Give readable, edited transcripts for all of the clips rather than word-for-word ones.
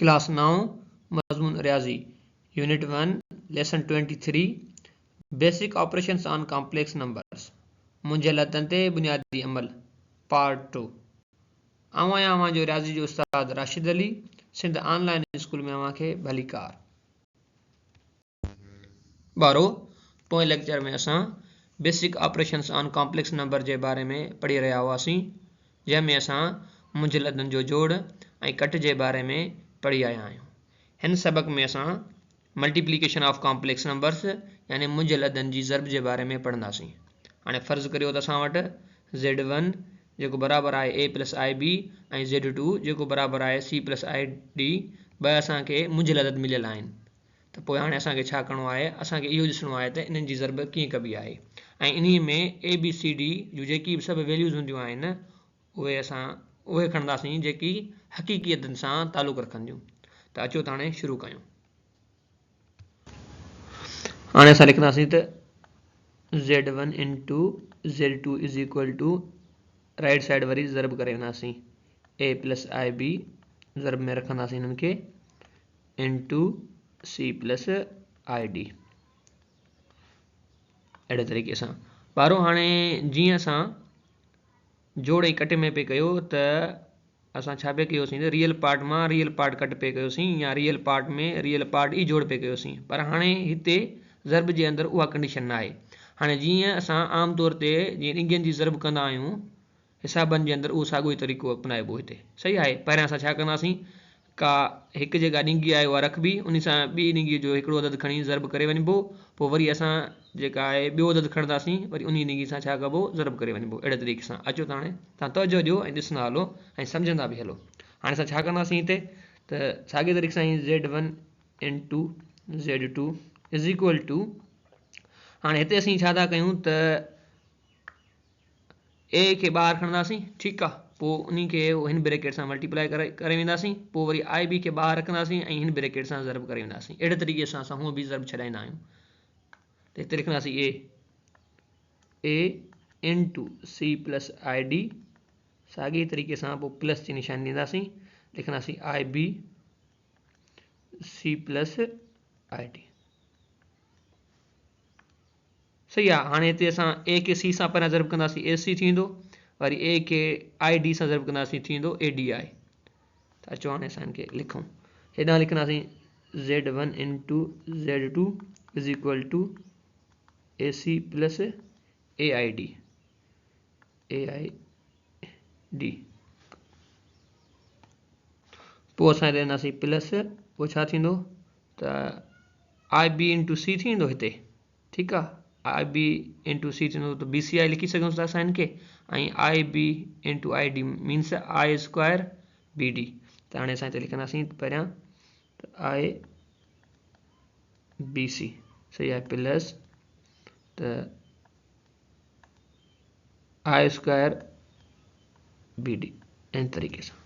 Class 9 मजमून रियाजी unit 1 lesson 23 basic operations on complex numbers मुंहिंजे लतन ते बुनियादी अमल पार्ट 2 आऊं आहियां अवां जो रियाजी जो उस्ताद राशिद अली सिंध ऑनलाइन स्कूल में अवां खे भली कार ॿारो पोएं लेक्चर में असां basic operations on complex number जे बारे में पढ़ी रहिया हुआसीं जंहिंमें असां मुंहिंजे लदनि जो जोड़ ऐं कट जे बारे में पढ़ी आया आहियूं। हिन सबक में असां मल्टीप्लिकेशन ऑफ कॉम्प्लेक्स नंबर्स यानी मुंहिंजे लदनि जी ज़रब जे बारे में पढ़ंदासीं। हाणे फ़र्ज़ु करियो त असां वटि Z1 जेको बराबरि आहे A प्लस IB ऐं Z2 जेको बराबरि आहे C प्लस ID ॿ असांखे मुंहिंजे लदद मिलियल आहिनि। त पोइ हाणे असांखे छा करिणो आहे, असांखे इहो ॾिसणो आहे त इन्हनि जी ज़रब कीअं कबी आहे ऐं इन में ABCD जूं जेकी बि सभु वैल्यूज़ हूंदियूं आहिनि उहे खणंदासीं जेकी हक़ीक़ियतनि सां तालुक़ रखंदियूं। त अचो त हाणे शुरू कयूं। हाणे असां लिखंदासीं त Z1 into Z2 is equal to right side वरी ज़रब करे वेंदासीं A प्लस IB ज़रब में रखंदासीं हिननि खे इंटू C प्लस ID अहिड़े तरीक़े सां। ॿारो हाणे जीअं असां जोड़ ऐं कट में पे कयो त असां छा पे कयोसीं त रियल पार्ट मां रियल पार्ट कट पे कयोसीं या रियल पार्ट में रियल पार्ट ई जोड़ पे कयोसीं, पर हाणे हिते ज़रब जे अंदरि उहा कंडीशन न आहे। हाणे जीअं असां आम तौर ते जीअं ॾिंगनि जी ज़रब कंदा आहियूं हिसाबनि जे अंदरि उहो साॻियो ई तरीक़ो अपनाइबो हिते, सही आहे। पहिरियां असां छा कंदासीं, का हिकु जेका ॾिंगी आहे उहा रखबी, उन सां ॿी ॾिंगी जो हिकिड़ो अदद खणी ज़रब करे वञिबो, पोइ वरी असां जेका आहे ॿियो अदद खणंदासीं, वरी उन ॾिंगी सां छा कबो ज़रब करे वञिबो। अहिड़े तरीक़े सां अचो त हाणे तव्हां तवजो ॾियो ऐं ॾिसंदा हलो ऐं सम्झंदा बि हलो। हाणे असां छा कंदासीं हिते त साॻे तरीक़े सां Z1 into Z2 is equal two, हाणे हिते असीं छा था कयूं त A खे ॿाहिरि खणंदासीं, ठीकु आहे, पोइ उन खे हिन ब्रैकेट सां मल्टीप्लाई करे वेंदासीं, पोइ वरी IB खे ॿाहिरि रखंदासीं ऐं हिन ब्रैकेट सां ज़रब करे वेंदासीं। अहिड़े तरीक़े सां असां हूअं बि ज़रब छॾाईंदा आहियूं। त हिते लिखंदासीं A into C plus ID, साॻे तरीक़े सां पोइ प्लस जी निशानी ॾींदासीं, लिखंदासीं IB C प्लस ID, सही आहे। हाणे हिते असां A खे C सां पहिरियां ज़रब कंदासीं AC थींदो, वरी A खे ID सां ज़रब कंदासीं थींदो ADI। त अचो हाणे असां हिनखे लिखूं, हेॾां लिखंदासीं Z1 into Z2 is equal to AC plus AID पोइ असां हिते ॾींदासीं प्लस, पोइ छा थींदो त IB इंटू C थींदो हिते, ठीकु आहे। IB इंटू C थींदो त BCI लिखी सघूं था असां हिनखे, ऐं IB into ID means I square BD। त हाणे असां हिते लिखंदासीं पहिरियां त IBC, सही आहे, प्लस त I स्क्वायर BD इन तरीक़े सां।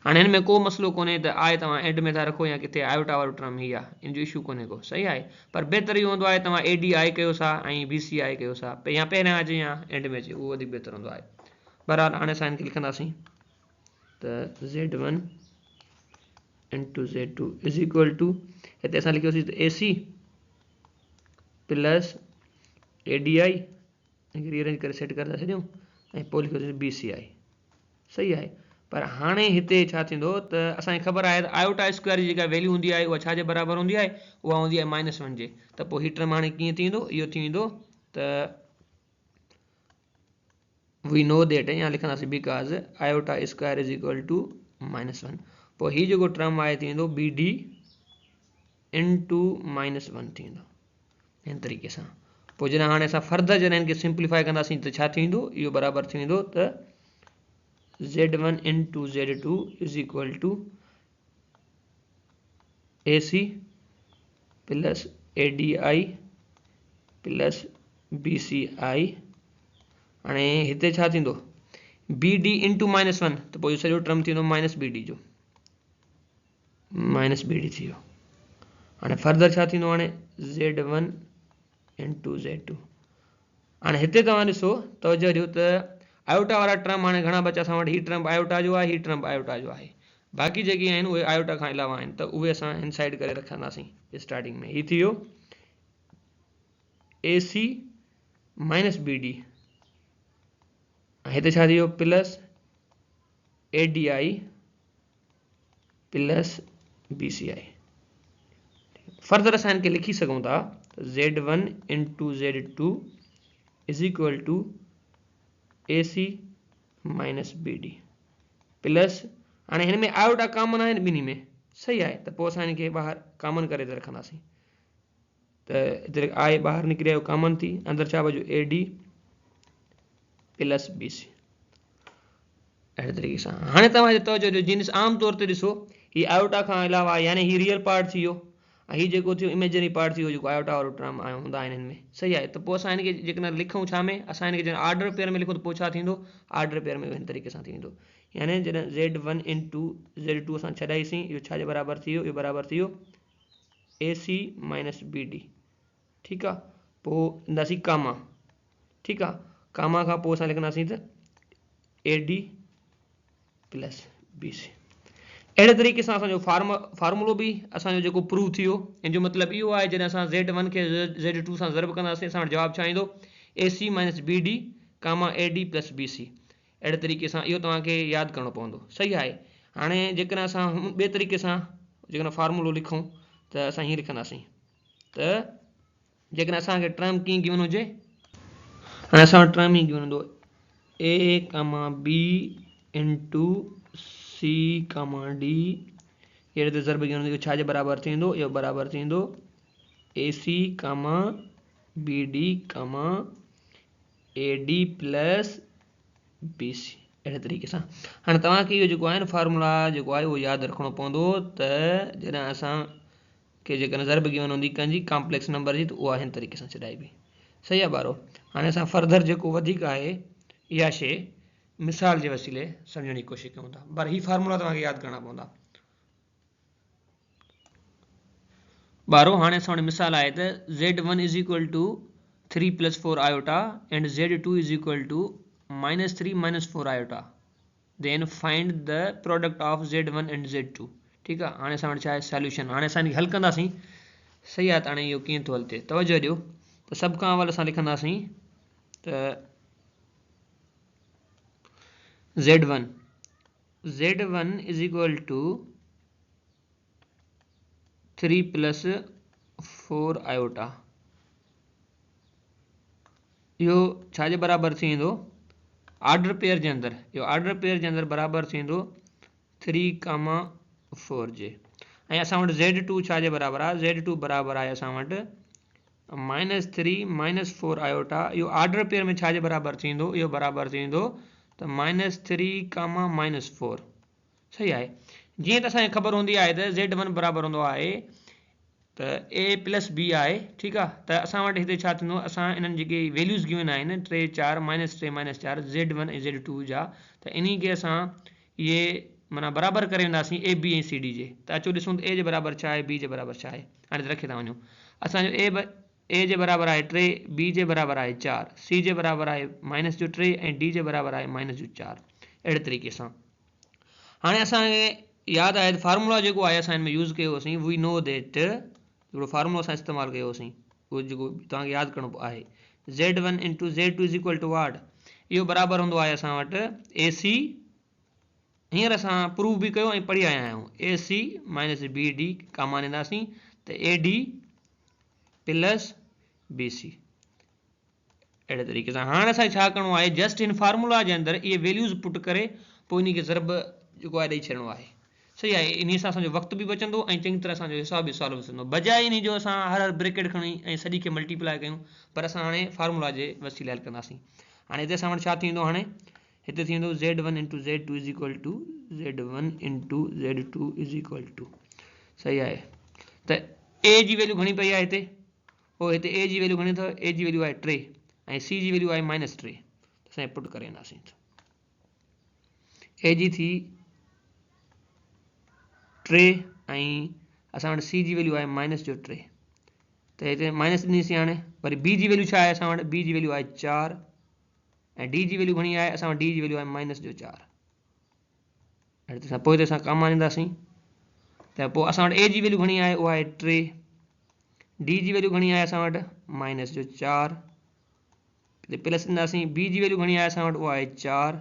हाणे हिन में को मसइलो कोन्हे त आहे तव्हां एंड में था रखो या किथे आयोटा वारो टर्म ही आहे, इन जो इशू कोन्हे को, सही आहे। पर बहितर इहो हूंदो आहे तव्हां ADI कयोसा ऐं BCI कयोसा, या पहिरियां अचे या एंड में अचे, उहो वधीक बहितर हूंदो आहे। बहरहाल हाणे असां हिनखे लिखंदासीं त Z1 into Z2 is equal two, हिते असां लिखियोसीं त AC प्लस ADI रीअरेंज करे सेट करे था छॾियूं ऐं पोइ लिखियोसीं BCI, सही आहे। पर हाणे हिते छा थींदो त असांखे ख़बर आहे त आयोटा स्क्वायर जी जेका वैल्यू हूंदी आहे उहा छाजे बराबरि हूंदी आहे, उहा हूंदी आहे -1 जे। त पोइ हीउ टर्म हाणे कीअं थींदो, इहो थींदो त वी नो दैट, या लिखंदासीं because iota square is equal to -1, पोइ हीउ जेको टर्म आहे थींदो BD इंटू -1 थींदो हिन तरीक़े सां। पोइ जॾहिं हाणे असां फर्दर जॾहिं हिनखे सिंप्लीफाई कंदासीं त छा थींदो, इहो बराबरि थींदो त Z1 into Z2 is equal to AC plus ADI plus BCI। हाणे हिते छा थींदो BD इंटू -1, त पोइ इहो सॼो टर्म थींदो -BD जो, -BD थी वियो। हाणे फर्दर छा थींदो, हाणे Z1 इंटू Z2। हाणे हिते तव्हां ॾिसो तवजो ॾियो त आयोटा वारा टर्म हाणे घणा बचा असां वटि, हीउ टर्म आयोटा जो आहे, हीउ टर्म आयोटा जो आहे, बाक़ी जेके आहिनि उहे आयोटा खां अलावा आहिनि त उहे असां इनसाइड करे रखंदासीं स्टार्टिंग में। हीउ थी वियो AC माइनस BD, हिते छा थी वियो plus ADI plus BCI। Further असां इनखे लिखी सघूं था Z1 into Z2 is equal to AC minus BD plus, हाणे हिन में आयोटा कॉमन आहिनि ॿिन्ही में, सही आहे, त पोइ असां हिनखे ॿाहिरि कॉमन करे रखंदासीं। त हिते I ॿाहिरि निकिरी आयो कॉमन थी, अंदरि छा बचो AD प्लस BC। अहिड़े तरीक़े सां हाणे तव्हांजो तवजो ॾियो, जिन आम तौर ते ॾिसो हीउ आयोटा खां अलावा यानी हीउ रियल पार्ट थी वियो ऐं हीउ जेको थियो इमेजनरी पार्ट थी वियो जेको आयोटा वारो टर्म हूंदा आहिनि हिन में, सही आहे। त पोइ असां हिनखे जेकॾहिं लिखूं छा में, असां हिनखे जॾहिं ऑर्डर पेयर में लिखूं त पोइ छा थींदो, ऑर्डर पेयर में हिन तरीक़े सां थींदो, यानी जॾहिं Z1 इंटू Z2 असां छॾाईसीं, इहो छाजे बराबरि थी वियो, इहो बराबरि थी वियो AC माइनस BD, ठीकु आहे। पोइ ईंदासीं कामा, ठीकु आहे, कामा खां पोइ असां लिखंदासीं त AD प्लस BC। अहिड़े तरीक़े सां असांजो फार्मूलो बि असांजो जेको प्रूव थी वियो, इन जो मतिलबु इहो आहे जॾहिं असां Z1 खे Z2 सां ज़रब कंदासीं असां वटि जवाबु छा ईंदो AC माइनस BD कामा AD प्लस BC। अहिड़े तरीक़े सां इहो तव्हांखे यादि करिणो पवंदो, सही आहे। हाणे जेकॾहिं असां ॿिए तरीक़े सां जेकॾहिं फार्मूलो लिखूं त असां हीअं लिखंदासीं त जेकॾहिं असांखे टर्म कीअं गिवन हुजे, हाणे असां वटि टर्म ई गिवन हूंदो A comma B into C comma D, अहिड़े ते ज़रब गिवन हूंदो, छाजे बराबरि थींदो, इहो बराबरि थींदो AC कामा BD कामा AD प्लस BC। अहिड़े तरीक़े सां हाणे तव्हांखे इहो जेको आहे न फार्मूला जेको आहे उहो यादि रखिणो पवंदो त जॾहिं असांखे जेकॾहिं ज़रब गिवन हूंदी कंहिंजी कॉम्प्लेक्स नंबर जी, त उहा हिन तरीक़े सां छॾाइबी, सही आहे ॿारो। हाणे असां फर्दर जेको वधीक आहे इहा शइ मिसाल जे वसीले सम्झण जी कोशिशि कयूं था, पर हीअ फार्मूला तव्हांखे यादि करणा पवंदा ॿारो। हाणे असां वटि मिसाल आहे त Z1 is equal to 3 plus 4 iota and Z2 is equal to minus 3 minus 4 iota, then find the product of Z1 and Z2, ठीकु आहे। हाणे असां वटि छा आहे सॉल्यूशन, हाणे असां हल कंदासीं, सही आहे। त हाणे इहो कीअं थो हल थिए, तवजो ॾियो, त सभु खां अवल असां लिखंदासीं त Z1 is equal to 3 plus 4 iota, इहो छाजे बराबरि थींदो ऑर्डर पेयर जे अंदरि, इहो ऑर्डर पेयर जे अंदरि बराबरि थींदो 3 कामा 4 जे। ऐं असां वटि Z2 छाजे बराबरि आहे, Z2 बराबरि आहे असां वटि माइनस 3 माइनस 4 आयोटा, इहो ऑर्डर पेयर में छाजे बराबरि थींदो, इहो बराबरि थींदो त माइनस 3 कामा माइनस 4, सही आहे। जीअं त असांखे ख़बर हूंदी आहे त Z1 बराबरि हूंदो आहे त A प्लस B आहे, ठीकु आहे। त असां वटि हिते छा थींदो, असां इन्हनि जेके वैल्यूज़ गिवन आहिनि 3 4 माइनस 3 माइनस 4 Z1 ऐं Z2 जा, त इन खे असां इहे माना बराबरि करे वेंदासीं A B ऐं C D जे। त अचो ॾिसूं त A जे बराबरि छा आहे, B जे बराबरि छा आहे। हाणे रखे था वञूं, असांजो A जे बराबरि आहे 3, B जे बराबरि आहे 4, C जे बराबरि आहे माइनस जो 3 ऐं D जे बराबरि आहे माइनस जो 4। अहिड़े तरीक़े सां हाणे असांखे यादि आहे फार्मूला जेको आहे असां हिन में यूज़ कयोसीं, वी नो दैट हिकिड़ो फार्मूलो असां इस्तेमालु कयोसीं, उहो जेको तव्हांखे यादि करिणो आहे Z1 into Z2 is equal to what, इहो बराबरि हूंदो आहे असां वटि AC, हींअर असां प्रूव बि कयो ऐं पढ़ी आया आहियूं, AC माइनस BD कामा ॾींदासीं त AD प्लस BC। अहिड़े तरीक़े सां हाणे असांखे छा करिणो आहे, जस्ट इन फार्मूला जे अंदरि इहे वैल्यूज़ पुट करे पोइ इन खे ज़रब जेको आहे ॾेई छॾिणो आहे, सही आहे। इन सां असांजो वक़्तु बि बचंदो ऐं चङी तरह असांजो हिसाब बि सॉल्व थींदो, बजाए इन जो असां हर ब्रेकेट खणी ऐं सॼी खे मल्टीप्लाए कयूं, पर असां हाणे फार्मूला जे वसीले हल कंदासीं। हाणे हिते असां वटि छा थींदो, हाणे हिते थींदो Z1 into Z2 is equal to Z1 into Z2 is equal to, सही आहे। त A जी वैल्यू घणी पई आहे हिते, पोइ हिते A जी वैल्यू घणी अथव, A जी वैल्यू आहे 3 ऐं C जी वैल्यू आहे माइनस 3, असां पुट करे वेंदासीं। A जी थी 3 ऐं असां वटि C जी वैल्यू आहे माइनस जो 3, त हिते माइनस ॾिनीसीं। हाणे वरी B जी वैल्यू छा आहे, असां वटि B जी वैल्यू आहे 4 ऐं D जी वैल्यू घणी आहे, असां वटि D जी वैल्यू आहे माइनस जो 4। अहिड़े सां पोइ असां कामा ॾींदासीं त पोइ असां वटि ए जी वैल्यू घणी आहे उहा आहे 3, डी जी वैल्यू घणी आहे असां वटि माइनस जो 4, प्लस ॾींदासीं बी जी वैल्यू घणी आहे असां वटि उहा आहे 4,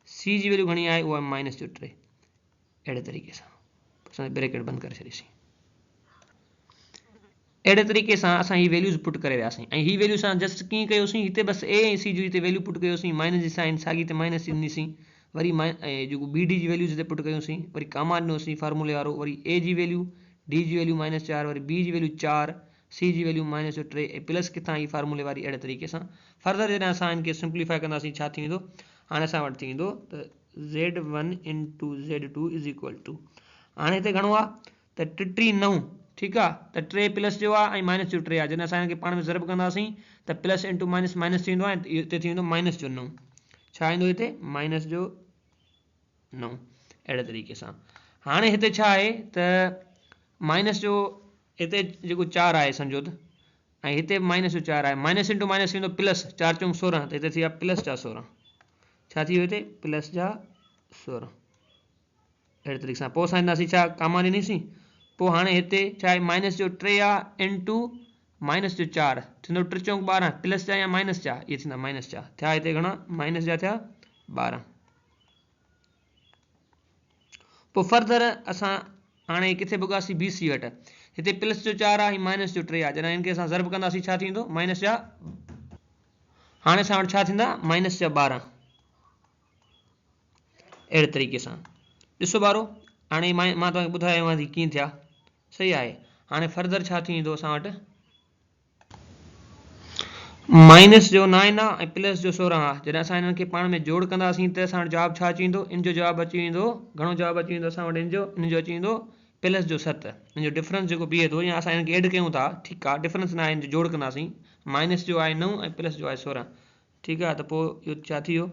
सी जी वैल्यू घणी आहे उहा आहे माइनस जो 3। अहिड़े तरीक़े सां असां ब्रैकेट बंदि करे छॾीसीं। अहिड़े तरीक़े सां असां ही वैल्यूज़ पुट करे वियासीं ऐं ही वैल्यू सां जस्ट कीअं कयोसीं हिते बसि ए ऐं सी जो हिते वैल्यू पुट कयोसीं माइनस जी साइन साॻी हिते माइनस ॾींदीसीं वरी जेको बी डी जी वैल्यूज़ हिते पुट कयोसीं वरी कामा ॾिनोसीं फार्मूले वारो वरी ए जी वैल्यू डी जी वैल्यू माइनस 4 वरी बी जी वैल्यू 4 सी जी वैल्यू माइनस जो 3 ऐं प्लस किथां ही फार्मूले वारी अहिड़े तरीक़े सां फर्दर जॾहिं असां इनखे सिंप्लीफाई कंदासीं छा थी वेंदो हाणे असां वटि थी वेंदो त Z1 into Z2 is equal two हाणे हिते घणो आहे त 39 ठीकु आहे त 3 प्लस जो आहे ऐं माइनस जो 3 आहे जॾहिं असां हिनखे पाण में ज़रब कंदासीं त प्लस इंटू माइनस माइनस थींदो आहे हिते थी वेंदो माइनस जो 9 छा ईंदो हिते माइनस जो 9 अहिड़े तरीक़े सां। हाणे हिते छा आहे त माइनस जो हिते जेको 4 आहे सम्झो त ऐं हिते माइनस जो 4 आहे माइनस इंटू माइनस थींदो प्लस 4 चऊं 16 त हिते थी विया प्लस जा 16 छा थी वियो हिते प्लस जा 16 अहिड़े तरीक़े सां पोइ असां ईंदासीं छा कामा ॾिनीसीं पोइ हाणे हिते छा आहे माइनस जो 3 आहे इंटू माइनस जो 4 थींदो 3 चऊं 12 प्लस जा या माइनस जा इहे थींदा माइनस जा थिया हिते घणा माइनस जा थिया 12। पोइ फर्दर असां हाणे किथे भुगासीं बी सी वटि हिते प्लस जो 4 आहे माइनस जो 3 आहे जॾहिं हिनखे असां ज़रब कंदासीं छा थींदो माइनस जा हाणे असां वटि छा थींदा माइनस जा 12 अहिड़े तरीक़े सां ॾिसो ॿारो हाणे मां तव्हांखे ॿुधायांव थी कीअं थिया सही आहे। हाणे फर्दर छा थी वेंदो असां वटि माइनस जो 9 आहे ऐं प्लस जो 16 आहे जॾहिं असां हिननि खे पाण में जोड़ कंदासीं त असां वटि जवाबु छा अची वेंदो इन जो जवाबु अची वेंदो घणो जवाबु अची वेंदो असां वटि इन जो अची वेंदो प्लस जो 7 इन जो डिफरेंस जेको बीहे थो या असां हिनखे एड कयूं था ठीकु आहे डिफरेंस न आहे इन जो जोड़ कंदासीं माइनस जो आहे 9 ऐं प्लस जो आहे 16 ठीकु आहे त पोइ इहो छा थी वियो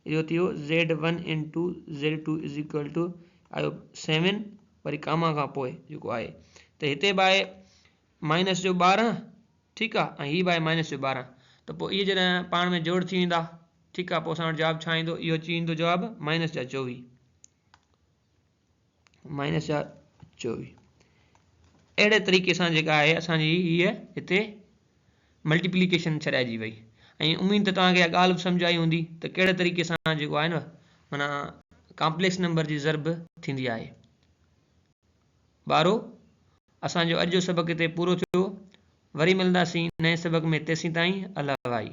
इहो थी वियो Z1 into Z2 is equal two आयो 7 वरी कामा खां पोइ जेको आहे त हिते बि आहे माइनस जो 12 ठीकु आहे ऐं हीअ बि आहे माइनस जो 12 त पोइ इहे जॾहिं पाण में जोड़ थी वेंदा ठीकु आहे पोइ असां वटि जवाबु छा ईंदो इहो अची वेंदो जवाबु माइनस जा 24 माइनस जा 24 अहिड़े तरीक़े सां जेका आहे असांजी हीअ हिते मल्टीप्लिकेशन छॾाइजी वई ऐं उमेद त तव्हांखे इहा ॻाल्हि बि सम्झ आई हूंदी त कहिड़े तरीक़े सां जेको आहे न माना कॉम्प्लेक्स नंबर जी ज़रब थींदी आहे। ॿारो असांजो अॼु जो सबक़ हिते पूरो थियो वरी मिलंदासीं नए सबक़ में तेसीं ताईं अल्लाह भाई।